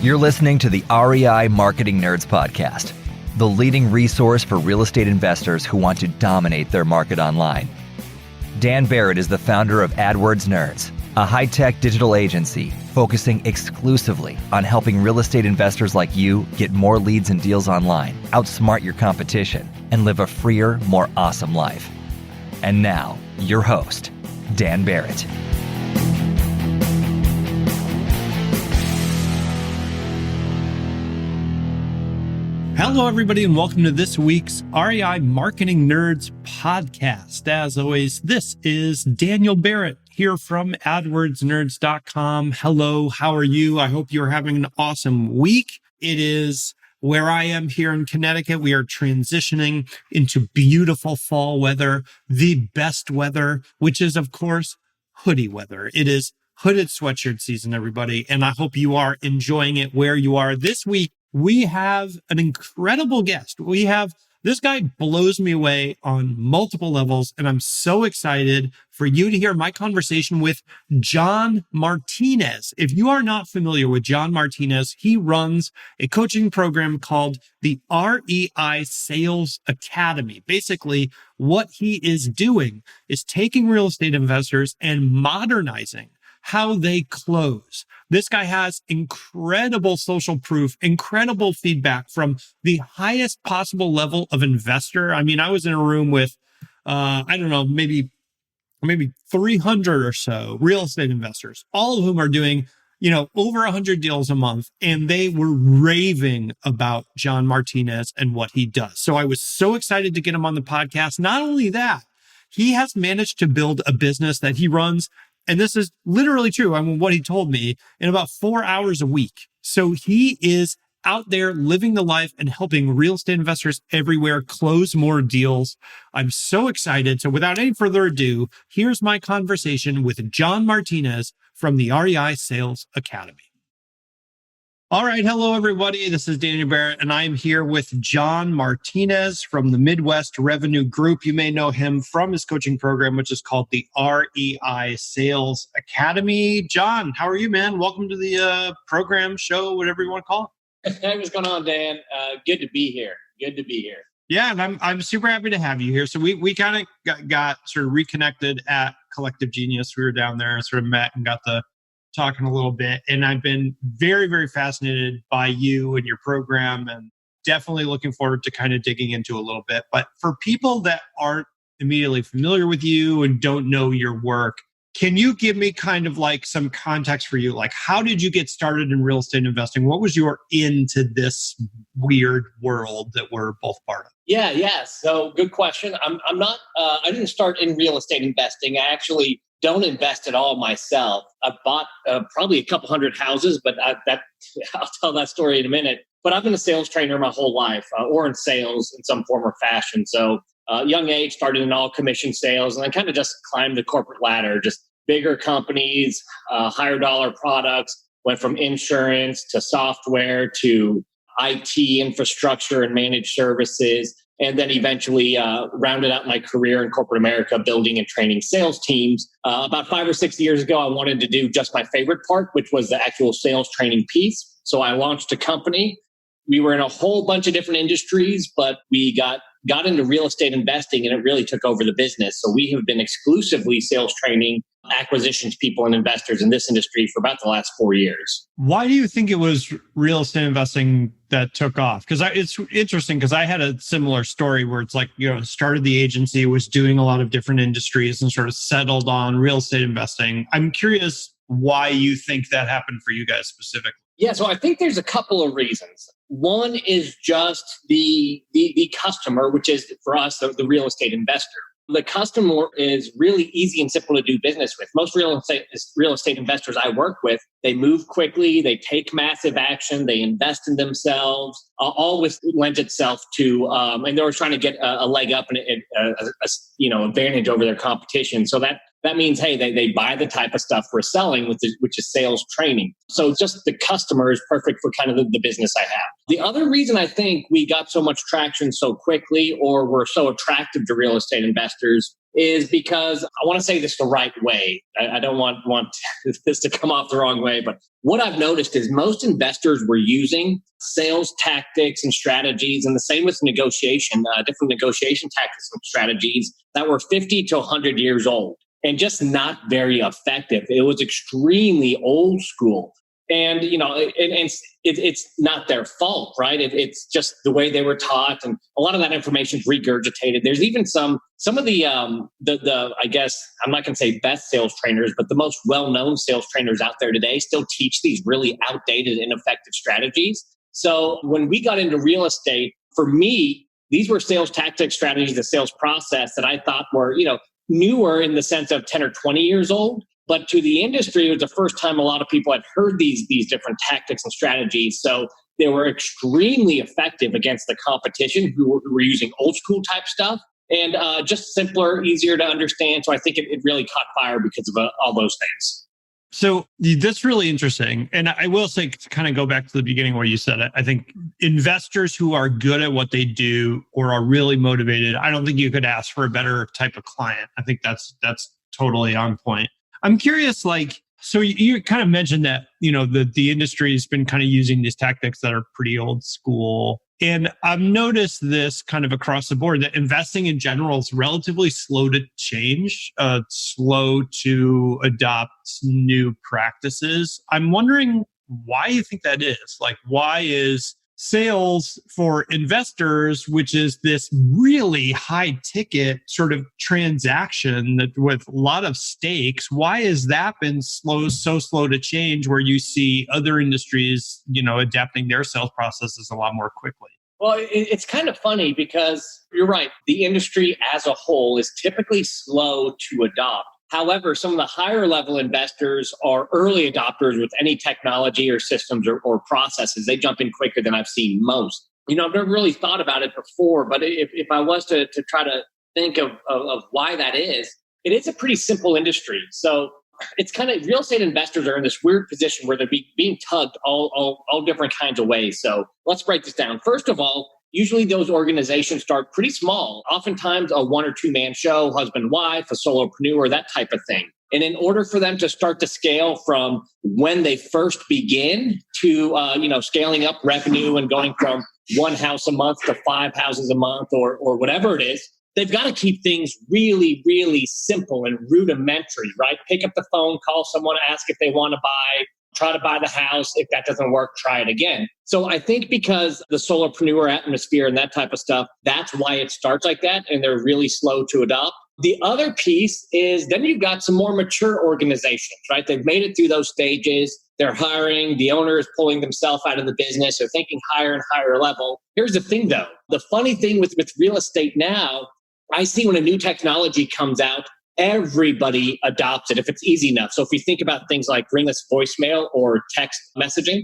You're listening to the REI Marketing Nerds Podcast, the leading resource for real estate investors who want to dominate their market online. Dan Barrett is the founder of AdWords Nerds, a high-tech digital agency focusing exclusively on helping real estate investors like you get more leads and deals online, outsmart your competition, and live a freer, more awesome life. And now, your host, Dan Barrett. Hello, everybody, and welcome to this week's REI Marketing Nerds podcast. As always, this is Daniel Barrett here from AdWordsNerds.com. Hello, how are you? I hope you're having an awesome week. It is where I am here in Connecticut. We are transitioning into beautiful fall weather, the best weather, which is, of course, hoodie weather. It is hooded sweatshirt season, everybody, and I hope you are enjoying it where you are. This week, we have an incredible guest. This guy blows me away on multiple levels, and I'm so excited for you to hear my conversation with John Martinez. If you are not familiar with John Martinez, he runs a coaching program called the REI Sales Academy. Basically, what he is doing is taking real estate investors and modernizing how they close. This guy has incredible social proof, incredible feedback from the highest possible level of investor. I mean, I was in a room with, maybe 300 or so real estate investors, all of whom are doing, over 100 deals a month. And they were raving about John Martinez and what he does. So I was so excited to get him on the podcast. Not only that, he has managed to build a business that he runs, and this is literally true. I mean, what he told me, in about 4 hours a week. So he is out there living the life and helping real estate investors everywhere close more deals. I'm so excited. So without any further ado, here's my conversation with John Martinez from the REI Sales Academy. All right. Hello, everybody. This is Daniel Barrett, and I'm here with John Martinez from the Midwest Revenue Group. You may know him from his coaching program, which is called the REI Sales Academy. John, how are you, man? Welcome to the program, show, whatever you want to call it. Hey, what's going on, Dan? Good to be here. Yeah, and I'm super happy to have you here. So we kind of got sort of reconnected at Collective Genius. We were down there and sort of met and got the talking a little bit. And I've been very, very fascinated by you and your program, and definitely looking forward to kind of digging into a little bit. But for people that aren't immediately familiar with you and don't know your work, can you give me kind of like some context for you? Like, how did you get started in real estate investing? What was your into this weird world that we're both part of? Yeah. So good question. I'm not, I didn't start in real estate investing. I actually don't invest at all myself. I bought probably a couple hundred houses, but I'll tell that story in a minute. But I've been a sales trainer my whole life, or in sales in some form or fashion. So young age, started in all commission sales, and I kind of just climbed the corporate ladder, just bigger companies, higher dollar products, went from insurance to software to IT infrastructure and managed services. And then eventually rounded out my career in corporate America, building and training sales teams. About 5 or 6 years ago, I wanted to do just my favorite part, which was the actual sales training piece. So I launched a company. We were in a whole bunch of different industries, but we got into real estate investing, and it really took over the business. So we have been exclusively sales training acquisitions people and investors in this industry for about the last 4 years. Why do you think it was real estate investing that took off? Because it's interesting, because I had a similar story where it's like, started the agency, was doing a lot of different industries and sort of settled on real estate investing. I'm curious why you think that happened for you guys specifically. Yeah, so I think there's a couple of reasons. One is just the customer, which is for us, the real estate investor. The customer is really easy and simple to do business with. Most real estate investors I work with, they move quickly, they take massive action, they invest in themselves, always lends itself to, and they're trying to get a leg up and advantage over their competition. So that that means, hey, they buy the type of stuff we're selling, which is sales training. So just the customer is perfect for kind of the business I have. The other reason I think we got so much traction so quickly, or we're so attractive to real estate investors, is because I want to say this the right way. I don't want this to come off the wrong way, but what I've noticed is most investors were using sales tactics and strategies, and the same with negotiation, different negotiation tactics and strategies that were 50 to 100 years old and just not very effective. It was extremely old school. And, it's not their fault, right? It's just the way they were taught. And a lot of that information is regurgitated. There's even some of the I guess, I'm not going to say best sales trainers, but the most well-known sales trainers out there today still teach these really outdated, ineffective strategies. So when we got into real estate, for me, these were sales tactics strategies, the sales process that I thought were, newer in the sense of 10 or 20 years old. But to the industry, it was the first time a lot of people had heard these different tactics and strategies. So they were extremely effective against the competition who were using old school type stuff, and just simpler, easier to understand. So I think it really caught fire because of all those things. So that's really interesting. And I will say, to kind of go back to the beginning where you said it, I think investors who are good at what they do or are really motivated, I don't think you could ask for a better type of client. I think that's totally on point. I'm curious, so you kind of mentioned that, the industry has been kind of using these tactics that are pretty old school. And I've noticed this kind of across the board, that investing in general is relatively slow to change, slow to adopt new practices. I'm wondering why you think that is. Why is sales for investors, which is this really high ticket sort of transaction that with a lot of stakes, why has that been so slow to change, where you see other industries, adapting their sales processes a lot more quickly? Well, it's kind of funny because you're right. The industry as a whole is typically slow to adopt. However, some of the higher level investors are early adopters with any technology or systems or processes. They jump in quicker than I've seen most. I've never really thought about it before, but if I was to try to think of why that is, it is a pretty simple industry. So it's kind of, real estate investors are in this weird position where they're being tugged all different kinds of ways. So let's break this down. First of all, usually those organizations start pretty small, oftentimes a 1 or 2 man show, husband, wife, a solopreneur, that type of thing. And in order for them to start to scale from when they first begin to, scaling up revenue and going from 1 house a month to 5 houses a month or whatever it is, they've got to keep things really, really simple and rudimentary, right? Pick up the phone, call someone, ask if they want to buy, try to buy the house. If that doesn't work, try it again. So I think because the solopreneur atmosphere and that type of stuff, that's why it starts like that. And they're really slow to adopt. The other piece is then you've got some more mature organizations, right? They've made it through those stages. They're hiring. The owner is pulling themselves out of the business. They're thinking higher and higher level. Here's the thing, though. The funny thing with real estate now, I see when a new technology comes out, everybody adopts it if it's easy enough. So if you think about things like ringless voicemail or text messaging,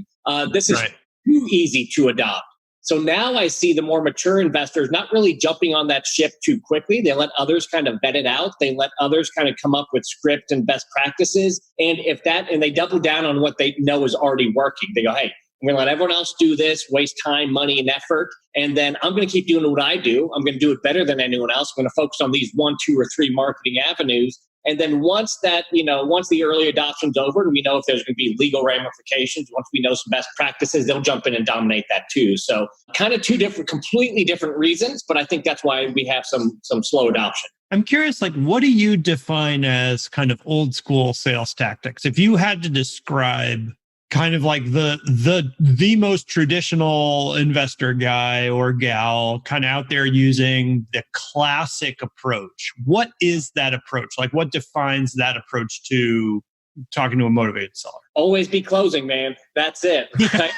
this is too easy to adopt. So now I see the more mature investors not really jumping on that ship too quickly. They let others kind of vet it out. They let others kind of come up with script and best practices. And and they double down on what they know is already working. They go, hey, I'm going to let everyone else do this, waste time, money, and effort. And then I'm going to keep doing what I do. I'm going to do it better than anyone else. I'm going to focus on these 1, 2, or 3 marketing avenues. And then once the early adoption's over and we know if there's going to be legal ramifications, once we know some best practices, they'll jump in and dominate that too. So kind of 2 completely different reasons, but I think that's why we have some slow adoption. I'm curious, what do you define as kind of old school sales tactics? If you had to describe kind of like the most traditional investor guy or gal kind of out there using the classic approach, what is that approach? What defines that approach to talking to a motivated seller? Always be closing, man. That's it. Right?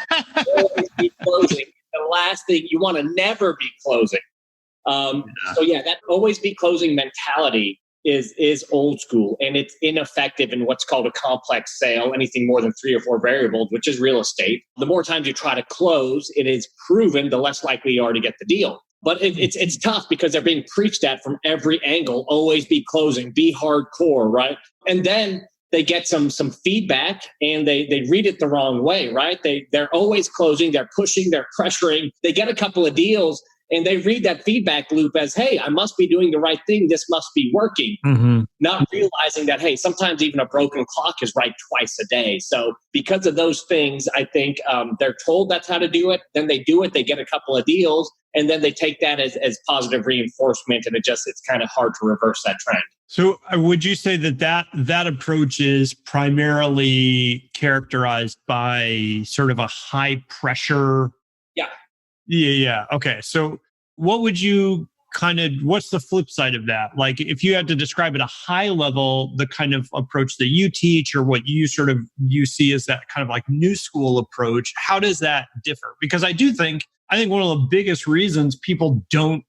Always be closing. The last thing, you want to never be closing. So that always be closing mentality is old school, and it's ineffective in what's called a complex sale, anything more than 3 or 4 variables, which is real estate. The more times you try to close, it is proven the less likely you are to get the deal. But it's tough because they're being preached at from every angle. Always be closing, be hardcore, right? And then they get some feedback and they read it the wrong way, right? They're always closing, they're pushing, they're pressuring. They get a couple of deals and they read that feedback loop as, hey, I must be doing the right thing. This must be working. Not realizing that, hey, sometimes even a broken clock is right twice a day. So because of those things, I think they're told that's how to do it. Then they do it. They get a couple of deals. And then they take that as positive reinforcement. And it's kind of hard to reverse that trend. So would you say that approach is primarily characterized by sort of a high pressure? Yeah. Okay. So what would you what's the flip side of that? Like if you had to describe at a high level, the kind of approach that you teach or what you see as that kind of like new school approach, how does that differ? Because I think one of the biggest reasons people don't,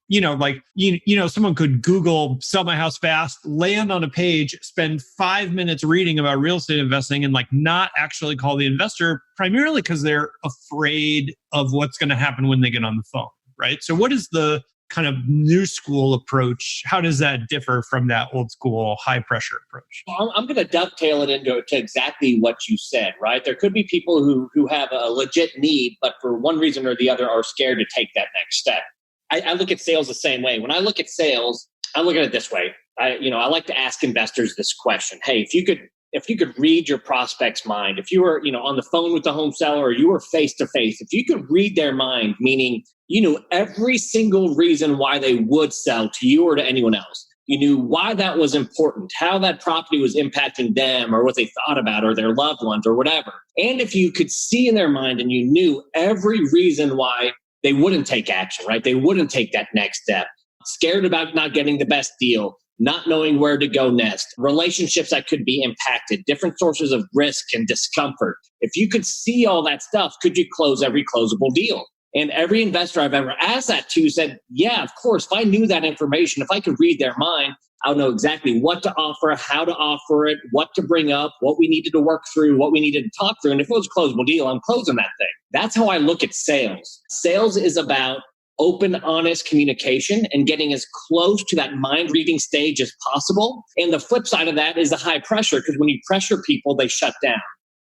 someone could Google sell my house fast, land on a page, spend 5 minutes reading about real estate investing and like not actually call the investor, primarily because they're afraid of what's going to happen when they get on the phone, right? So what is the kind of new school approach? How does that differ from that old school high pressure approach? Well, I'm going to dovetail it into exactly what you said, right? There could be people who have a legit need, but for one reason or the other are scared to take that next step. I look at sales the same way. When I look at sales, I look at it this way. I like to ask investors this question. Hey, if you could read your prospect's mind, if you were, on the phone with the home seller or you were face to face, if you could read their mind, meaning you knew every single reason why they would sell to you or to anyone else. You knew why that was important, how that property was impacting them or what they thought about or their loved ones or whatever. And if you could see in their mind and you knew every reason why they wouldn't take action, right? They wouldn't take that next step, scared about not getting the best deal, not knowing where to go next, relationships that could be impacted, different sources of risk and discomfort. If you could see all that stuff, could you close every closable deal? And every investor I've ever asked that to said, yeah, of course, if I knew that information, if I could read their mind, I would know exactly what to offer, how to offer it, what to bring up, what we needed to work through, what we needed to talk through. And if it was a closable deal, I'm closing that thing. That's how I look at sales. Sales is about open, honest communication and getting as close to that mind reading stage as possible. And the flip side of that is the high pressure, because when you pressure people, they shut down.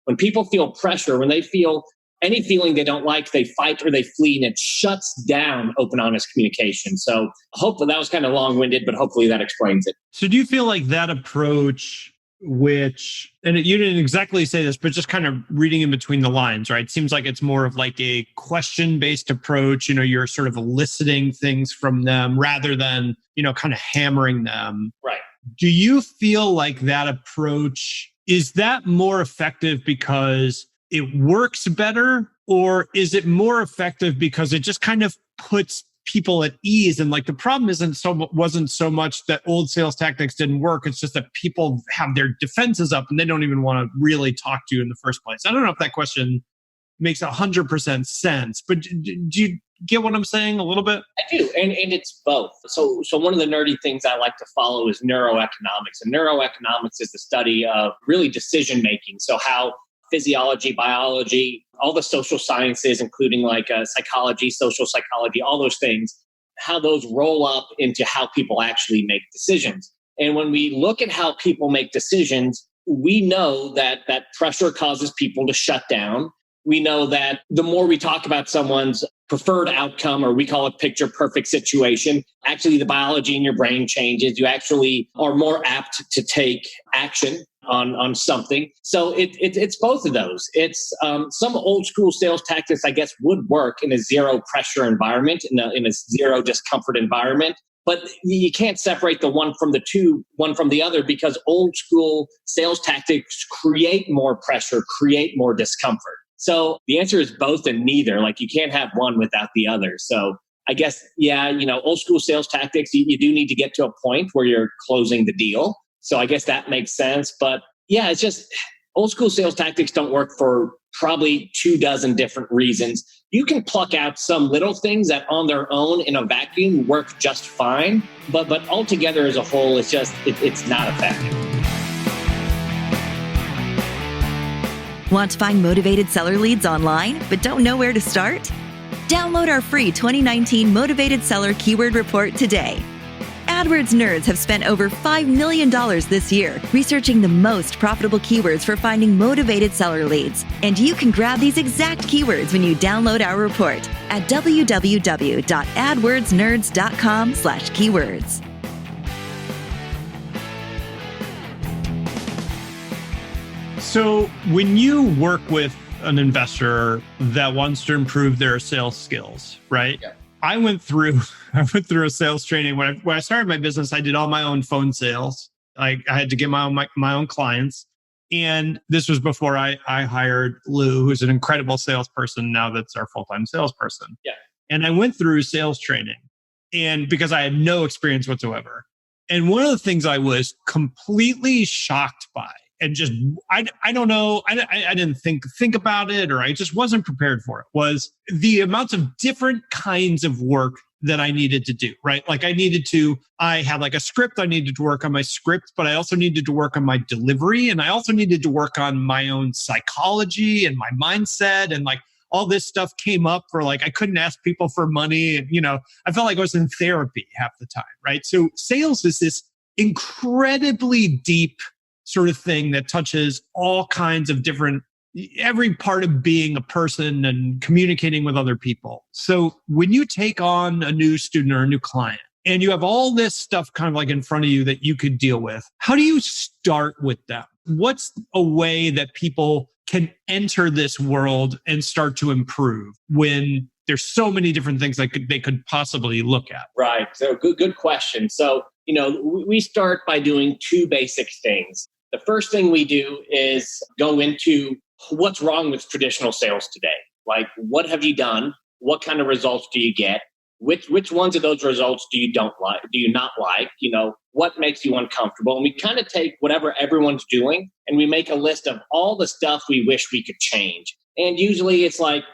When people feel pressure, when they feel any feeling they don't like, they fight or they flee, and it shuts down open, honest communication. So hopefully that was kind of long-winded, but hopefully that explains it. So do you feel like that approach, and you didn't exactly say this, but just kind of reading in between the lines, right? It seems like it's more of like a question-based approach. You're sort of eliciting things from them rather than, kind of hammering them. Right. Do you feel like that approach, is that more effective because it works better, or is it more effective because it just kind of puts people at ease? And like the problem wasn't so much that old sales tactics didn't work. It's just that people have their defenses up and they don't even want to really talk to you in the first place. I don't know if that question makes 100% sense, but do you get what I'm saying a little bit? I do. And it's both. So one of the nerdy things I like to follow is neuroeconomics. And neuroeconomics is the study of really decision making. So how physiology, biology, all the social sciences, including like psychology, social psychology, all those things, how those roll up into how people actually make decisions. And when we look at how people make decisions, we know that pressure causes people to shut down. We know that the more we talk about someone's preferred outcome, or we call it picture perfect situation, actually the biology in your brain changes. You actually are more apt to take action on something. So it's both of those. It's some old school sales tactics, I guess, would work in a zero pressure environment, in a zero discomfort environment. But you can't separate the one from the other, because old school sales tactics create more pressure, create more discomfort. So the answer is both and neither. Like you can't have one without the other. So I guess, old school sales tactics, you do need to get to a point where you're closing the deal. So I guess that makes sense. But yeah, it's just old school sales tactics don't work for probably 24 different reasons. You can pluck out some little things that on their own in a vacuum work just fine. But altogether as a whole, it's not effective. Want to find motivated seller leads online, but don't know where to start? Download our free 2019 Motivated Seller Keyword Report today. AdWords nerds have spent over $5 million this year researching the most profitable keywords for finding motivated seller leads. And you can grab these exact keywords when you download our report at www.adwordsnerds.com/keywords. So when you work with an investor that wants to improve their sales skills, right? Yeah. I went through a sales training. When I started my business, I did all my own phone sales. I had to get my own clients. And this was before I hired Lou, who's an incredible salesperson now that's our full-time salesperson. Yeah. And I went through sales training and because I had no experience whatsoever. And one of the things I was completely shocked by, and just, I don't know, I didn't think about it, or I just wasn't prepared for it, was the amounts of different kinds of work that I needed to do, right? Like I had like a script, I needed to work on my script, but I also needed to work on my delivery. And I also needed to work on my own psychology and my mindset. And like all this stuff came up for like, I couldn't ask people for money. And, I felt like I was in therapy half the time, right? So sales is this incredibly deep sort of thing that touches all kinds of every part of being a person and communicating with other people. So when you take on a new student or a new client and you have all this stuff kind of like in front of you that you could deal with, how do you start with them? What's a way that people can enter this world and start to improve when there's so many different things they could possibly look at? Right. So good question. So, we start by doing two basic things. The first thing we do is go into what's wrong with traditional sales today. Like, what have you done? What kind of results do you get? Which ones of those results do you not like? What makes you uncomfortable? And we kind of take whatever everyone's doing and we make a list of all the stuff we wish we could change. And usually it's like,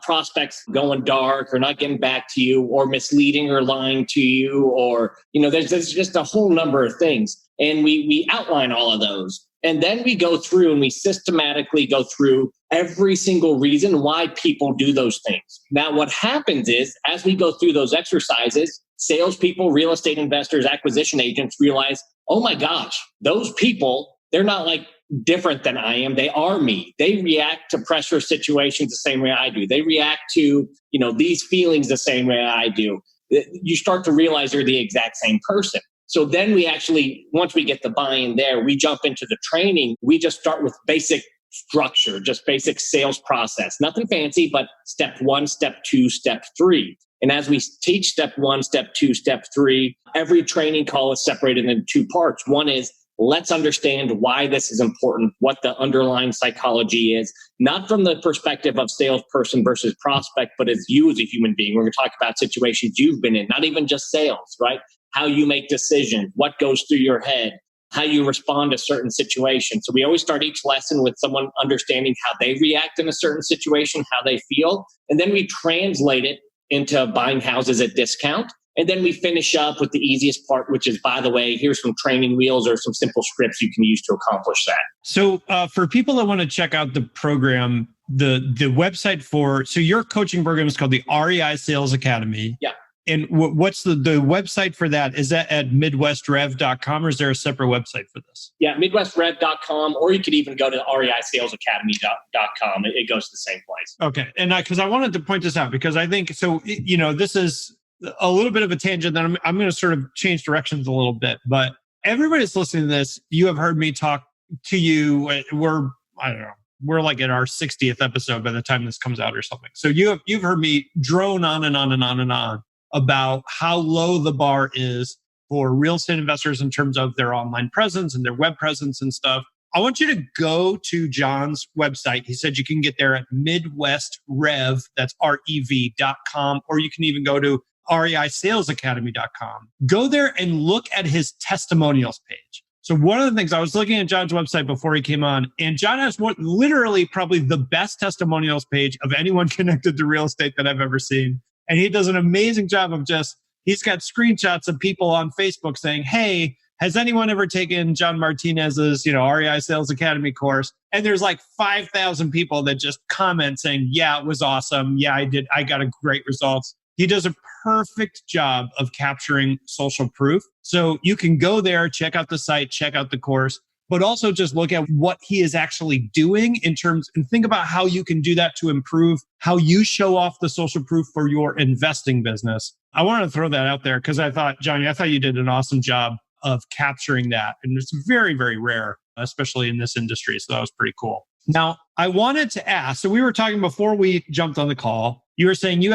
prospects going dark or not getting back to you or misleading or lying to you, or, there's just a whole number of things. And we outline all of those. And then we go through and we systematically go through every single reason why people do those things. Now, what happens is as we go through those exercises, salespeople, real estate investors, acquisition agents realize, oh my gosh, those people, they're not like different than I am. They are me. They react to pressure situations the same way I do. They react to, these feelings the same way I do. You start to realize you're the exact same person. So then we actually, once we get the buy-in there, we jump into the training. We just start with basic structure, just basic sales process. Nothing fancy, but step 1, step 2, step 3. And as we teach step 1, step 2, step 3, every training call is separated into 2 parts. One is, let's understand why this is important, what the underlying psychology is, not from the perspective of salesperson versus prospect, but as you as a human being. We're going to talk about situations you've been in, not even just sales, right? How you make decisions, what goes through your head, how you respond to certain situations. So we always start each lesson with someone understanding how they react in a certain situation, how they feel, and then we translate it into buying houses at discount. And then we finish up with the easiest part, which is, by the way, here's some training wheels or some simple scripts you can use to accomplish that. So for people that want to check out the program, the website so your coaching program is called the REI Sales Academy. Yeah. And what's the website for that? Is that at midwestrev.com or is there a separate website for this? Yeah, midwestrev.com, or you could even go to reisalesacademy.com. It goes to the same place. Okay. And because I wanted to point this out because I think, this is a little bit of a tangent that I'm going to sort of change directions a little bit, but everybody that's listening to this, you have heard me talk to you. We're like at our 60th episode by the time this comes out or something. So you've heard me drone on and on and on and on about how low the bar is for real estate investors in terms of their online presence and their web presence and stuff. I want you to go to John's website. He said you can get there at midwestrev, that's REV.com, or you can even go to reisalesacademy.com. Go there and look at his testimonials page. So one of the things, I was looking at John's website before he came on, and John has literally probably the best testimonials page of anyone connected to real estate that I've ever seen. And he does an amazing job of he's got screenshots of people on Facebook saying, hey, has anyone ever taken John Martinez's, REI Sales Academy course? And there's like 5,000 people that just comment saying, yeah, it was awesome. Yeah, I got a great results. He does a perfect job of capturing social proof. So you can go there, check out the site, check out the course, but also just look at what he is actually doing and think about how you can do that to improve how you show off the social proof for your investing business. I want to throw that out there because I thought you did an awesome job of capturing that. And it's very, very rare, especially in this industry. So that was pretty cool. Now, I wanted to ask, so we were talking before we jumped on the call, you were saying you're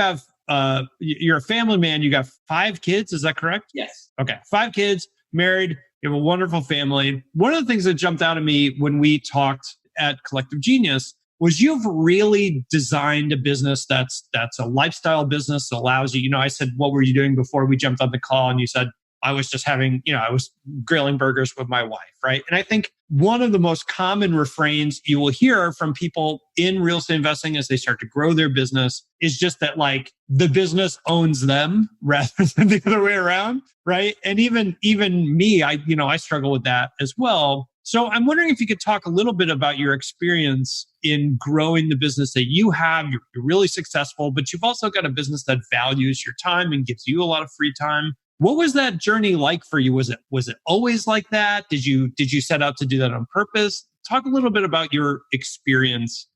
a family man, you got 5 kids, is that correct? Yes. Okay, 5 kids, married, you have a wonderful family. One of the things that jumped out at me when we talked at Collective Genius was you've really designed a business that's a lifestyle business that allows you, I said, what were you doing before we jumped on the call? And you said, I was just having, I was grilling burgers with my wife, right? And I think one of the most common refrains you will hear from people in real estate investing as they start to grow their business is just that like the business owns them rather than the other way around, right? And even me, I struggle with that as well. So I'm wondering if you could talk a little bit about your experience in growing the business that you have. You're really successful, but you've also got a business that values your time and gives you a lot of free time. What was that journey like for you? Was it always like that? Did you set out to do that on purpose? Talk a little bit about your experience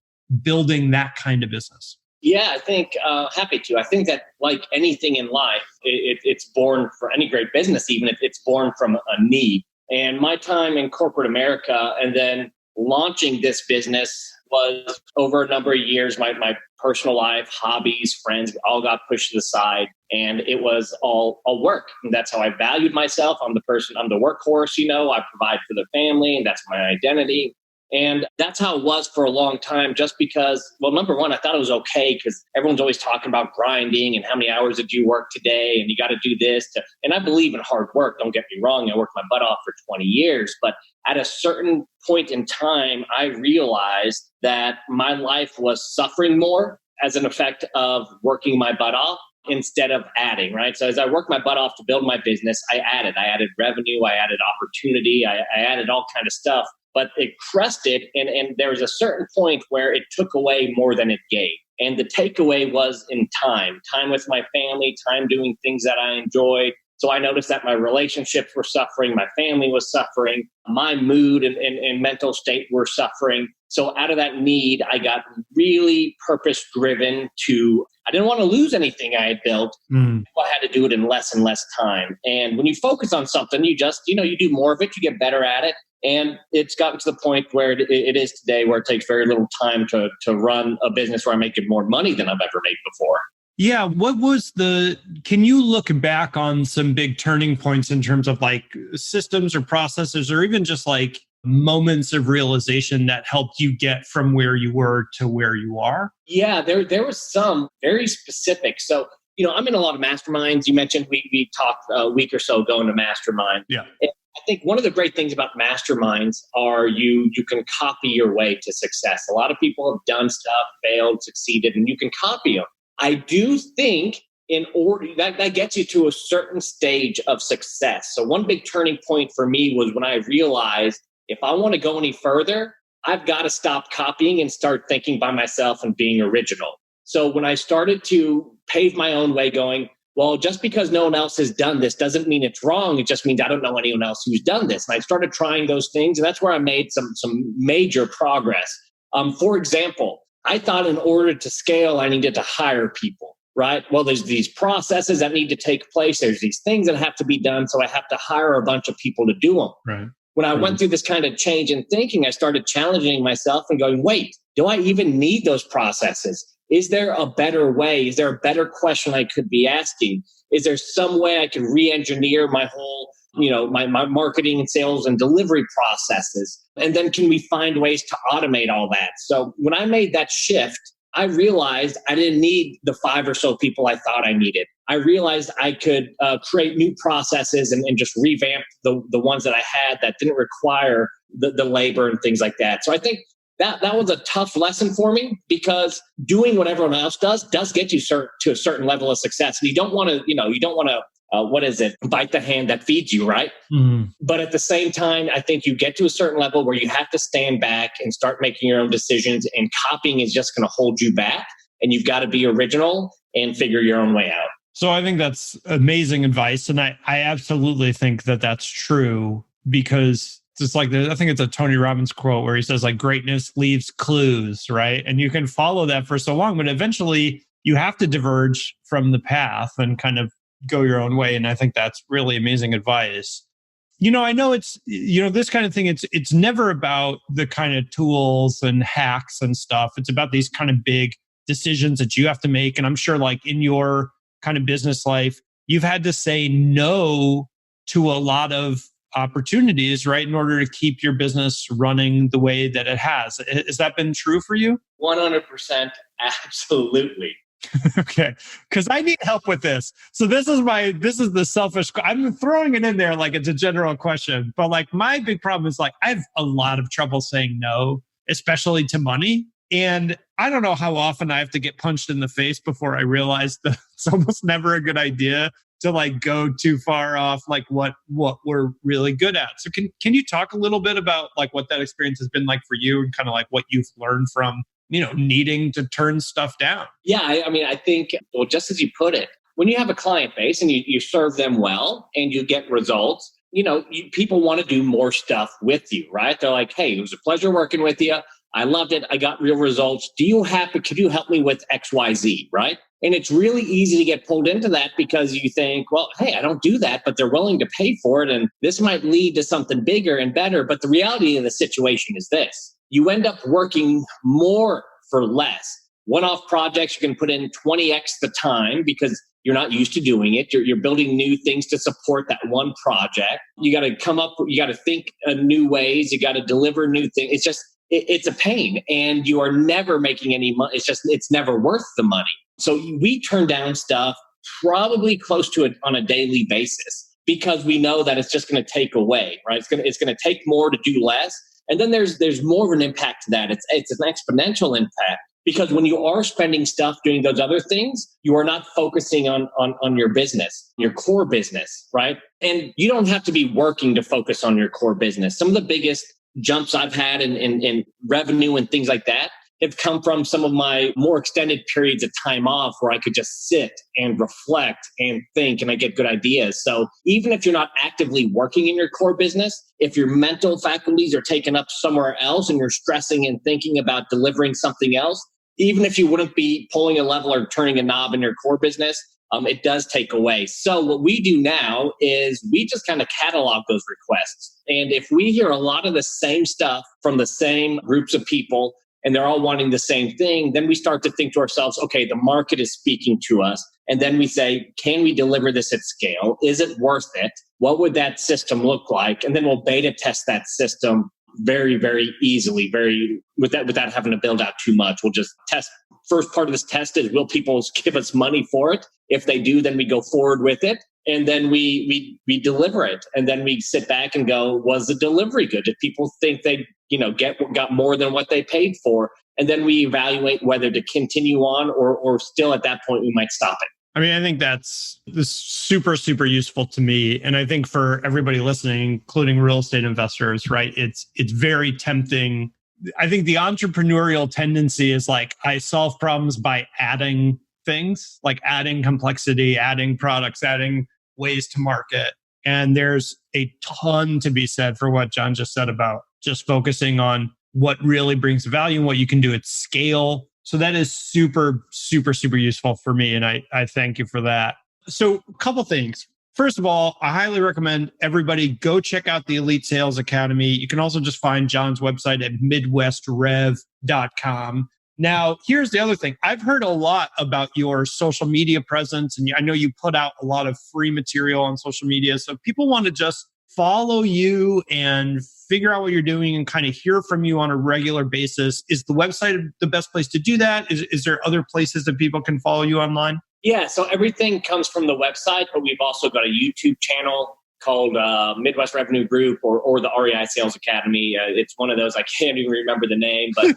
building that kind of business. Yeah, I think happy to. I think that like anything in life, it's born for any great business, even if it's born from a need. And my time in corporate America and then launching this business was over a number of years. My personal life, hobbies, friends, all got pushed to the side. And it was all work. And that's how I valued myself. I'm the workhorse, I provide for the family, and that's my identity. And that's how it was for a long time, just because, well, number one, I thought it was okay because everyone's always talking about grinding and how many hours did you work today and you got to do this. And I believe in hard work. Don't get me wrong. I worked my butt off for 20 years. But at a certain point in time, I realized that my life was suffering more as an effect of working my butt off instead of adding, right? So as I worked my butt off to build my business, I added revenue, I added opportunity, I added all kind of stuff. But it crested, and there was a certain point where it took away more than it gave. And the takeaway was in time with my family, time doing things that I enjoyed. So I noticed that my relationships were suffering, my family was suffering, my mood and mental state were suffering. So out of that need, I got really purpose-driven I didn't want to lose anything I had built. I had to do it in less and less time. And when you focus on something, you just, you do more of it, you get better at it. And it's gotten to the point where it is today, where it takes very little time to run a business where I'm making more money than I've ever made before. Yeah. Can you look back on some big turning points in terms of like systems or processes, or even just like moments of realization that helped you get from where you were to where you are? Yeah, there was some very specific. So, I'm in a lot of masterminds. You mentioned we talked a week or so ago into mastermind. Yeah. I think one of the great things about masterminds are you can copy your way to success. A lot of people have done stuff, failed, succeeded, and you can copy them. I do think in order that gets you to a certain stage of success. So one big turning point for me was when I realized if I want to go any further, I've got to stop copying and start thinking by myself and being original. So when I started to pave my own way going, well, just because no one else has done this doesn't mean it's wrong. It just means I don't know anyone else who's done this. And I started trying those things, and that's where I made some major progress. For example, I thought in order to scale, I needed to hire people, right? Well, there's these processes that need to take place. There's these things that have to be done. So I have to hire a bunch of people to do them. Right. When I went through this kind of change in thinking, I started challenging myself and going, wait, do I even need those processes? Is there a better way? Is there a better question I could be asking? Is there some way I could re-engineer my whole, my marketing and sales and delivery processes? And then can we find ways to automate all that? So when I made that shift, I realized I didn't need the 5 or so people I thought I needed. I realized I could create new processes and just revamp the ones that I had that didn't require the labor and things like that. So I think that was a tough lesson for me, because doing what everyone else does get you to a certain level of success. And you don't want to what is it? Bite the hand that feeds you, right? Mm. But at the same time, I think you get to a certain level where you have to stand back and start making your own decisions, and copying is just going to hold you back. And you've got to be original and figure your own way out. So I think that's amazing advice. And I absolutely think that that's true, because it's like, I think it's a Tony Robbins quote where he says like greatness leaves clues, right? And you can follow that for so long, but eventually you have to diverge from the path and kind of go your own way. And I think that's really amazing advice. I know it's, this kind of thing, it's never about the kind of tools and hacks and stuff. It's about these kind of big decisions that you have to make. And I'm sure like in your kind of business life, you've had to say no to a lot of opportunities, right? In order to keep your business running the way that it has. Has that been true for you? 100%. Absolutely. Okay. Because I need help with this. So this is the selfish, I'm throwing it in there like it's a general question, but like my big problem is like, I have a lot of trouble saying no, especially to money. And I don't know how often I have to get punched in the face before I realize that it's almost never a good idea to like go too far off like what we're really good at. So can you talk a little bit about like what that experience has been like for you, and kind of like what you've learned from, needing to turn stuff down? Yeah, I think, well, just as you put it, when you have a client base and you serve them well and you get results, people want to do more stuff with you, right? They're like, hey, it was a pleasure working with you. I loved it. I got real results. Could you help me with XYZ, right? And it's really easy to get pulled into that because you think, well, hey, I don't do that, but they're willing to pay for it. And this might lead to something bigger and better. But the reality of the situation is this: you end up working more for less. One-off projects, you can put in 20x the time because you're not used to doing it. You're building new things to support that one project. You got to think new ways. You got to deliver new things. It's a pain, and you are never making any money. It's never worth the money. So we turn down stuff probably close to it on a daily basis because we know that it's just going to take away, right? It's going to take more to do less. And then there's more of an impact to that. It's an exponential impact, because when you are spending stuff doing those other things, you are not focusing on your business, your core business, right? And you don't have to be working to focus on your core business. Some of the biggest jumps I've had in revenue and things like that have come from some of my more extended periods of time off where I could just sit and reflect and think, and I get good ideas. So even if you're not actively working in your core business, if your mental faculties are taken up somewhere else and you're stressing and thinking about delivering something else, even if you wouldn't be pulling a lever or turning a knob in your core business, it does take away. So what we do now is we just kind of catalog those requests. And if we hear a lot of the same stuff from the same groups of people, and they're all wanting the same thing, then we start to think to ourselves, okay, the market is speaking to us. And then we say, can we deliver this at scale? Is it worth it? What would that system look like? And then we'll beta test that system very, very easily, without having to build out too much. We'll just test. First part of this test is, will people give us money for it? If they do, then we go forward with it. And then we deliver it. And then we sit back and go, was the delivery good? Did people think they got more than what they paid for? And then we evaluate whether to continue on or still at that point we might stop it. I mean, I think that's super, super useful to me. And I think for everybody listening, including real estate investors, right? It's very tempting. I think the entrepreneurial tendency is like, I solve problems by adding things, like adding complexity, adding products, adding ways to market. And there's a ton to be said for what John just said about just focusing on what really brings value and what you can do at scale. So that is super, super, super useful for me. And I thank you for that. So a couple things. First of all, I highly recommend everybody go check out the Elite Sales Academy. You can also just find John's website at midwestrev.com. Now, here's the other thing. I've heard a lot about your social media presence, and I know you put out a lot of free material on social media. So if people want to just follow you and figure out what you're doing and kind of hear from you on a regular basis, is the website the best place to do that? Is there other places that people can follow you online? Yeah, so everything comes from the website, but we've also got a YouTube channel called Midwest Revenue Group or the REI Sales Academy. It's one of those, I can't even remember the name, but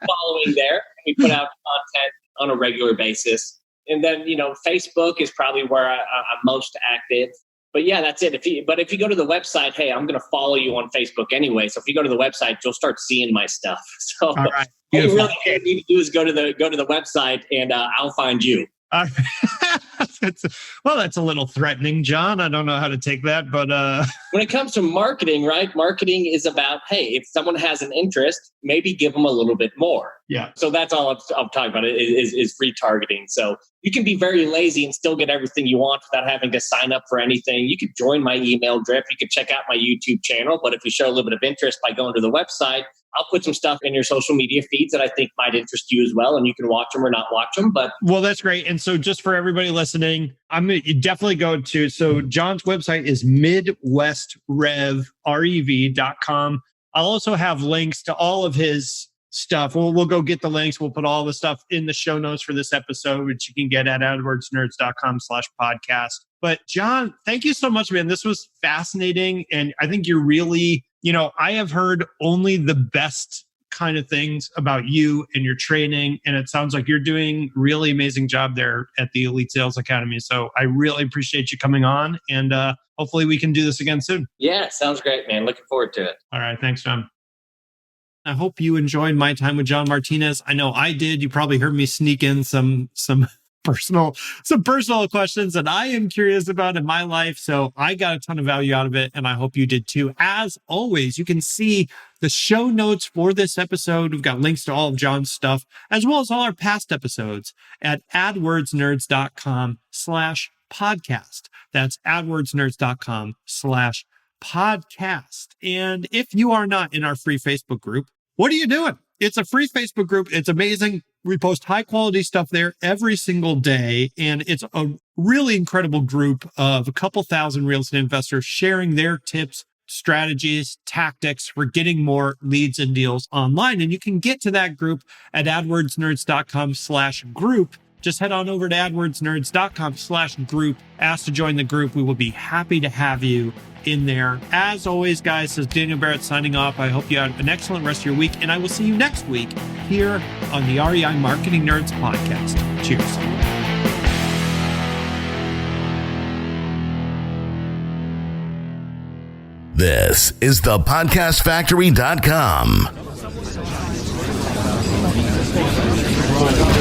following there. We put out content on a regular basis. And then, Facebook is probably where I'm most active. But yeah, that's it. If you go to the website, hey, I'm going to follow you on Facebook anyway. So if you go to the website, you'll start seeing my stuff. So all right. all you really need to do is go to the website, and I'll find you. Well, that's a little threatening, John. I don't know how to take that, but when it comes to marketing, right? Marketing is about, hey, if someone has an interest, maybe give them a little bit more. Yeah. So that's all I'm talking about is retargeting. So you can be very lazy and still get everything you want without having to sign up for anything. You could join my email drip. You could check out my YouTube channel. But if you show a little bit of interest by going to the website, I'll put some stuff in your social media feeds that I think might interest you as well. And you can watch them or not watch them. Well, that's great. And so just for everybody listening, I'm going to definitely go to, so John's website is midwestrev.com. I'll also have links to all of his stuff. We'll go get the links. We'll put all the stuff in the show notes for this episode, which you can get at adwordsnerds.com/podcast. But John, thank you so much, man. This was fascinating. And I think you're really, I have heard only the best kind of things about you and your training. And it sounds like you're doing a really amazing job there at the Elite Sales Academy. So I really appreciate you coming on, and hopefully we can do this again soon. Yeah, sounds great, man. Looking forward to it. All right. Thanks, John. I hope you enjoyed my time with John Martinez. I know I did. You probably heard me sneak in some personal questions that I am curious about in my life. So I got a ton of value out of it, and I hope you did too. As always, you can see the show notes for this episode. We've got links to all of John's stuff, as well as all our past episodes at adwordsnerds.com/podcast. That's adwordsnerds.com/podcast. And if you are not in our free Facebook group, what are you doing? It's a free Facebook group. It's amazing. We post high quality stuff there every single day. And it's a really incredible group of a couple thousand real estate investors sharing their tips, strategies, tactics for getting more leads and deals online. And you can get to that group at adwordsnerds.com/group. Just head on over to adwordsnerds.com/group. Ask to join the group. We will be happy to have you in there. As always, guys, this is Daniel Barrett signing off. I hope you have an excellent rest of your week, and I will see you next week here on the REI Marketing Nerds podcast. Cheers. This is the podcastfactory.com.